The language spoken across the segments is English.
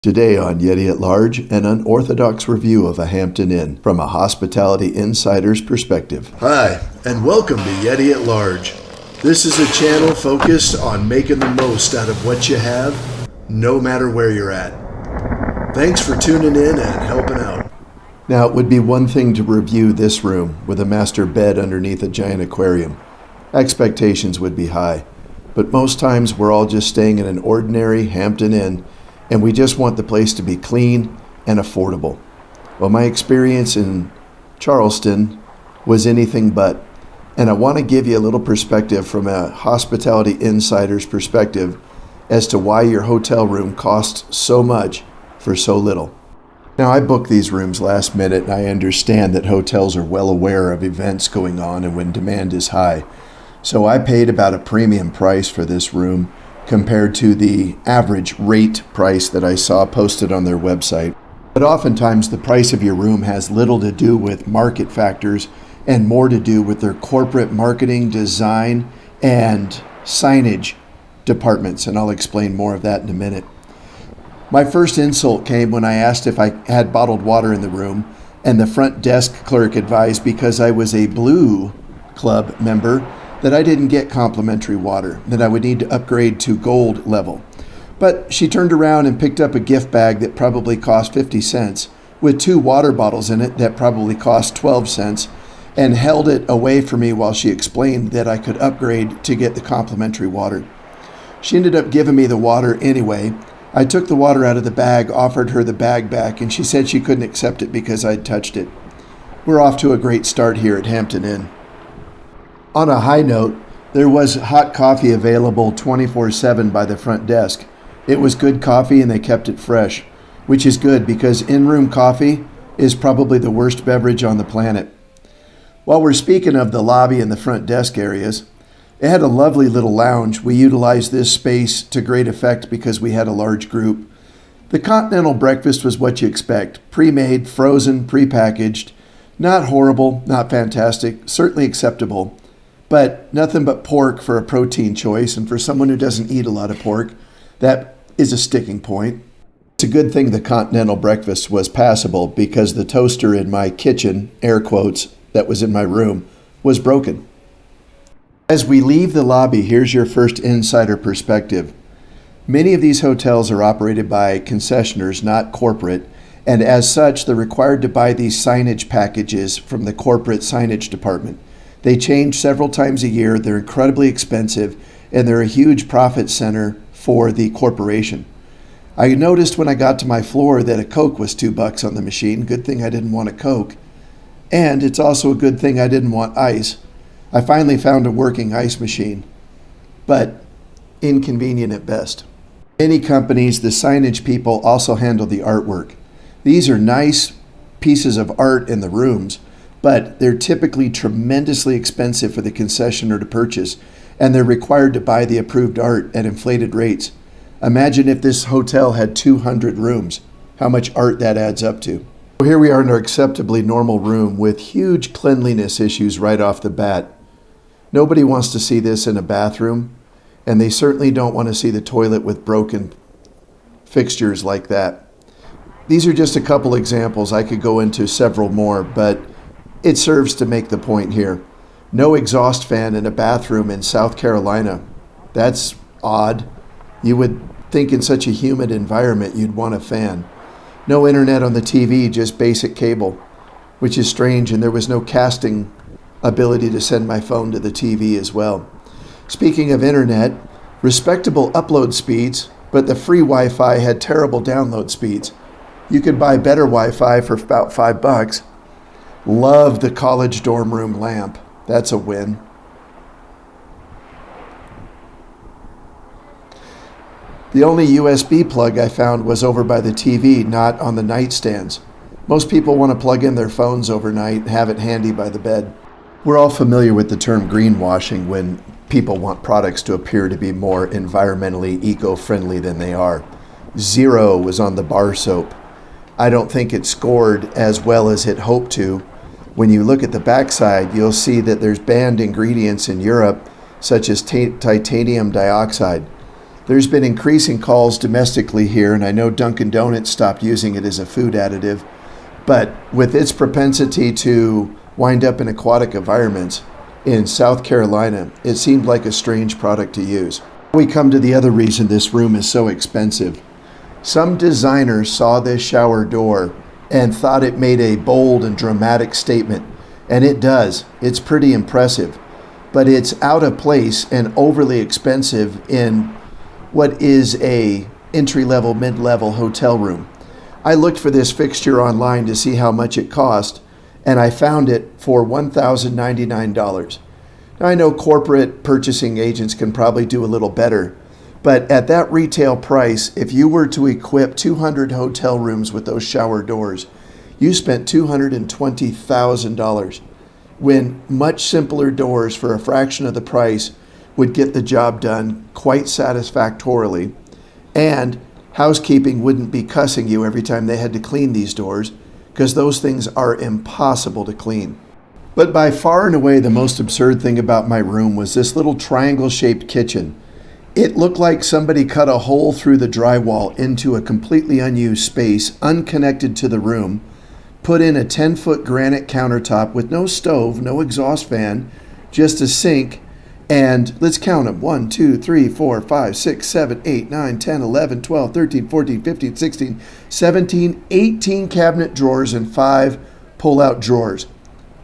Today on Yeti at Large, an unorthodox review of a Hampton Inn from a hospitality insider's perspective. Hi, and welcome to Yeti at Large. This is a channel focused on making the most out of what you have, no matter where you're at. Thanks for tuning in and helping out. Now, it would be one thing to review this room with a master bed underneath a giant aquarium. Expectations would be high, but most times we're all just staying in an ordinary Hampton Inn, and we just want the place to be clean and affordable. Well, my experience in Charleston was anything but, and I want to give you a little perspective from a hospitality insider's perspective as to why your hotel room costs so much for so little. Now, I booked these rooms last minute, and I understand that hotels are well aware of events going on and when demand is high. So I paid about a premium price for this room compared to the average rate price that I saw posted on their website. But oftentimes the price of your room has little to do with market factors and more to do with their corporate marketing, design, and signage departments, and I'll explain more of that in a minute. My first insult came when I asked if I had bottled water in the room, and the front desk clerk advised because I was a Blue Club member that I didn't get complimentary water, that I would need to upgrade to gold level. But she turned around and picked up a gift bag that probably cost 50 cents with 2 water bottles in it that probably cost 12 cents and held it away from me while she explained that I could upgrade to get the complimentary water. She ended up giving me the water anyway. I took the water out of the bag, offered her the bag back, and she said she couldn't accept it because I'd touched it. We're off to a great start here at Hampton Inn. On a high note, there was hot coffee available 24/7 by the front desk. It was good coffee and they kept it fresh, which is good because in-room coffee is probably the worst beverage on the planet. While we're speaking of the lobby and the front desk areas, it had a lovely little lounge. We utilized this space to great effect because we had a large group. The continental breakfast was what you expect, pre-made, frozen, pre-packaged. Not horrible, not fantastic, certainly acceptable. But nothing but pork for a protein choice, and for someone who doesn't eat a lot of pork, that is a sticking point. It's a good thing the continental breakfast was passable because the toaster in my kitchen, air quotes, that was in my room, was broken. As we leave the lobby, here's your first insider perspective. Many of these hotels are operated by concessionaires, not corporate, and as such, they're required to buy these signage packages from the corporate signage department. They change several times a year, they're incredibly expensive, and they're a huge profit center for the corporation. I noticed when I got to my floor that a Coke was $2 on the machine. Good thing I didn't want a Coke. And it's also a good thing I didn't want ice. I finally found a working ice machine, but inconvenient at best. Many companies, the signage people also handle the artwork. These are nice pieces of art in the rooms, but they're typically tremendously expensive for the concessionaire to purchase, and they're required to buy the approved art at inflated rates. Imagine if this hotel had 200 rooms, how much art that adds up to. Here we are in our acceptably normal room with huge cleanliness issues right off the bat. Nobody wants to see this in a bathroom, and they certainly don't want to see the toilet with broken fixtures like that. These are just a couple examples. I could go into several more, but it serves to make the point here. No exhaust fan in a bathroom in South Carolina. That's odd. You would think in such a humid environment you'd want a fan. No internet on the TV, just basic cable, which is strange, and there was no casting ability to send my phone to the TV as well. Speaking of internet, respectable upload speeds, but the free Wi-Fi had terrible download speeds. You could buy better Wi-Fi for about $5. Love the college dorm room lamp. That's a win. The only USB plug I found was over by the TV, not on the nightstands. Most people want to plug in their phones overnight and have it handy by the bed. We're all familiar with the term greenwashing when people want products to appear to be more environmentally eco-friendly than they are. Zero was on the bar soap. I don't think it scored as well as it hoped to. When you look at the backside, you'll see that there's banned ingredients in Europe, such as titanium dioxide. There's been increasing calls domestically here, and I know Dunkin' Donuts stopped using it as a food additive, but with its propensity to wind up in aquatic environments in South Carolina, it seemed like a strange product to use. We come to the other reason this room is so expensive. Some designer saw this shower door and thought it made a bold and dramatic statement, and it does. It's pretty impressive, but it's out of place and overly expensive in what is a entry-level, mid-level hotel room. I looked for this fixture online to see how much it cost, and I found it for $1,099. Now, I know corporate purchasing agents can probably do a little better, but at that retail price, if you were to equip 200 hotel rooms with those shower doors, you spent $220,000, when much simpler doors for a fraction of the price would get the job done quite satisfactorily, and housekeeping wouldn't be cussing you every time they had to clean these doors, because those things are impossible to clean. But by far and away the most absurd thing about my room was this little triangle-shaped kitchen. It looked like somebody cut a hole through the drywall into a completely unused space, unconnected to the room, put in a 10-foot granite countertop with no stove, no exhaust fan, just a sink, and let's count them. 1, 2, 3, 4, 5, 6, 7, 8, 9, 10, 11, 12, 13, 14, 15, 16, 17, 18 cabinet drawers and 5 pull-out drawers,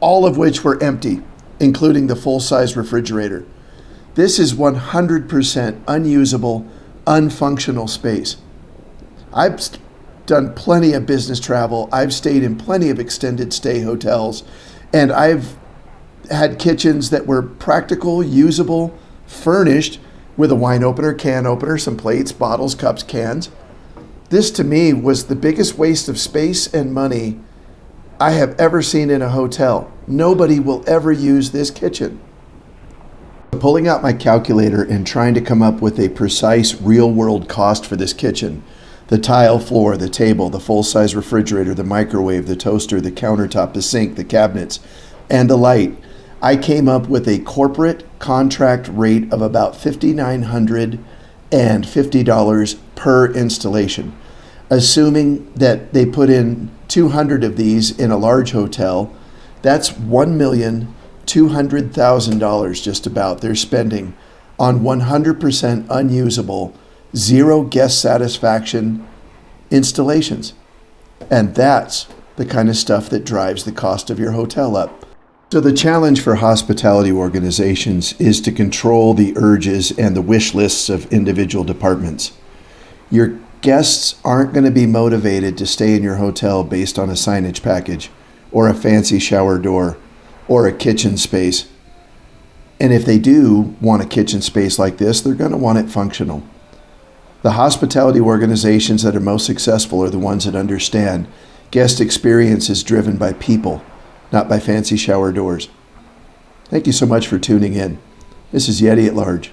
all of which were empty, including the full-size refrigerator. This is 100% unusable, unfunctional space. I've done plenty of business travel. I've stayed in plenty of extended stay hotels, and I've had kitchens that were practical, usable, furnished with a wine opener, can opener, some plates, bottles, cups, cans. This to me was the biggest waste of space and money I have ever seen in a hotel. Nobody will ever use this kitchen. Pulling out my calculator and trying to come up with a precise real-world cost for this kitchen, the tile floor, the table, the full-size refrigerator, the microwave, the toaster, the countertop, the sink, the cabinets, and the light, I came up with a corporate contract rate of about $5,950 per installation. Assuming that they put in 200 of these in a large hotel, that's $1,200,000 just about they're spending on 100% unusable, zero guest satisfaction installations. And that's the kind of stuff that drives the cost of your hotel up. So the challenge for hospitality organizations is to control the urges and the wish lists of individual departments. Your guests aren't going to be motivated to stay in your hotel based on a signage package or a fancy shower door or a kitchen space. And if they do want a kitchen space like this, they're going to want it functional. The hospitality organizations that are most successful are the ones that understand guest experience is driven by people, not by fancy shower doors. Thank you so much for tuning in. This is Yeti at Large.